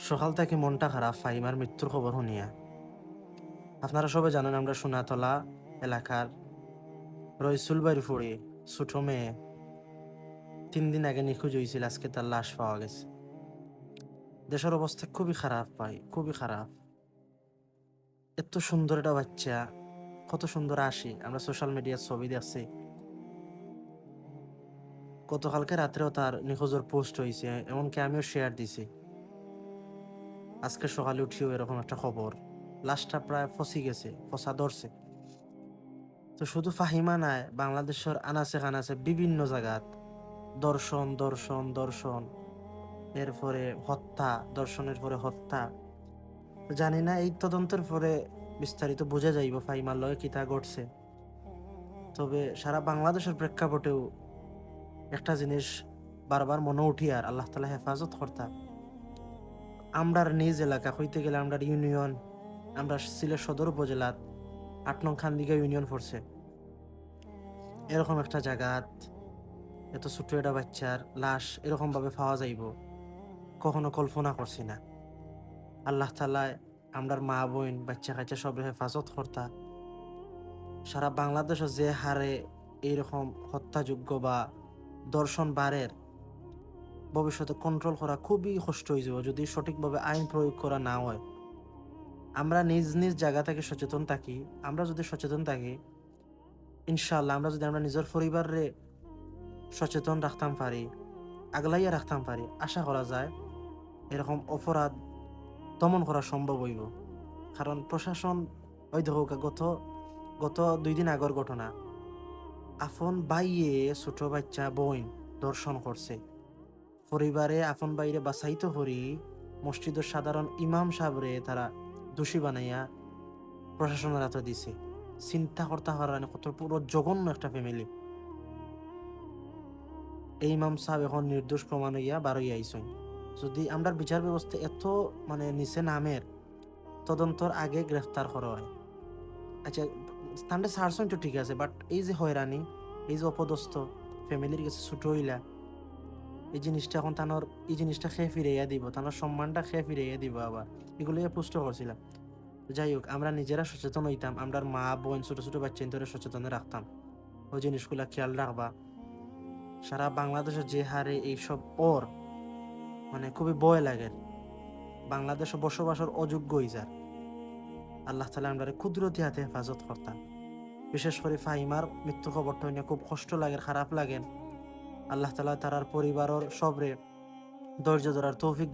সকাল থেকে মনটা খারাপ ফাহিমার মৃত্যুর খবর শুনিয়া। আপনারা সবাই জানেন আমরা সোনাতলা এলাকার রইসুল বাড়ি ফুড়ি ছোট মেয়ে 3 দিন আগে নিখোঁজ হয়েছিল, আজকে তার লাশ পাওয়া গেছে। দেশের অবস্থা খুবই খারাপ ভাই, খুবই খারাপ। এত সুন্দর একটা বাচ্চা, কত সুন্দর আসি, আমরা সোশ্যাল মিডিয়ার ছবি দেখছি। গতকালকে রাত্রেও তার নিখোঁজের পোস্ট হয়েছে, এমনকি আমিও শেয়ার দিছি। আজকে সকালে উঠিও এরকম একটা খবর, লাশটা প্রায় ফসি গেছে, ফসা ধরছে। তো শুধু ফাহিমা নাই, বাংলাদেশের আনাচে কানাচে বিভিন্ন জায়গাত দর্শন দর্শন দর্শন, এরপরে হত্যা, দর্শনের পরে হত্যা। তো জানি না এই তদন্তের পরে বিস্তারিত বোঝা যাইব ফাহিমার লগে কিতা ঘটছে। তবে সারা বাংলাদেশের প্রেক্ষাপটেও একটা জিনিস বারবার মনে উঠি, আর আল্লাহ তালা হেফাজত কর্তা। আমরার নিজ এলাকা হইতে গেলে আমরার ইউনিয়ন, আমরা সিলেট সদর উপজেলার 8 নং খান্দিগা ইউনিয়ন পড়ছে। এরকম একটা জায়গাত এত ছোট একটা বাচ্চার লাশ এরকম ভাবে পাওয়া যাইব কখনো কল্পনা করছি না। আল্লাহ তাআলা আমরার মা বোন বাচ্চা কাচ্চা সব হেফাজত কর্তা। সারা বাংলাদেশে যে হারে এইরকম হত্যাযোগ্য বা দর্শন বাড়ের, ভবিষ্যতে কন্ট্রোল করা খুবই কষ্ট হয়ে যাবে যদি সঠিকভাবে আইন প্রয়োগ করা না হয়। আমরা নিজ নিজ জায়গা থেকে সচেতন থাকি, আমরা যদি সচেতন থাকি ইনশাআল্লাহ, আমরা যদি আমরা নিজের পরিবারে সচেতন রাখতাম পারি, আগলাইয়া রাখতাম পারি, আশা করা যায় এরকম অপরাধ দমন করা সম্ভব হইব। কারণ প্রশাসন, ওই দেখো গত গত 2 দিন আগর ঘটনা, আপন বাইয়ে ছোট বাচ্চা বোন দর্শন করছে। পরিবারে আপন বাইরে বাছাইতো করি মসজিদের সাধারণ ইমাম সাহেবরে তারা দোষী বানাইয়া প্রশাসনের হাতে দিছে। চিন্তা করতে পারেন কত পুরো জঘন্য একটা ফ্যামিলি। এই ইমাম সাহেব এখন নির্দোষ প্রমাণ হইয়া বারোই আইসন। যদি আমরা বিচার ব্যবস্থা এত নিচে নামের, তদন্তর আগে গ্রেফতার করা হয়। আচ্ছা, স্থানটা ছাড়ছেন তো ঠিক আছে, বাট এই যে হয়রানি, এই যে অপদস্থ ফ্যামিলির কাছে ছোট হইলা, এই জিনিসটা এখন তানোর, এই জিনিসটা খেয়ে ফিরাইয়া দিব, তানোর সম্মানটা খেয়ে ফিরাইয়া দিব আবার। এগুলো পুষ্ট করছিলাম। যাই হোক, আমরা নিজেরা সচেতন হইতাম, আমরা মা বোন ছোট ছোট বাচ্চা ধরে সচেতন রাখতাম, ওই জিনিসগুলা খেয়াল রাখবা। সারা বাংলাদেশে যে হারে এইসব ওর খুবই ভয় লাগে। বাংলাদেশে বসবাসের অযোগ্য হয়ে যায়। আল্লাহ তাআলা আমরা কুদরতি হাতে হেফাজত করতাম। বিশেষ করে ফাহিমার মৃত্যু খবরটা নিয়ে খুব কষ্ট লাগে, খারাপ লাগে। আল্লাহ তাআলা তার পরিবারের সবরে ধৈর্য ধরার তৌফিক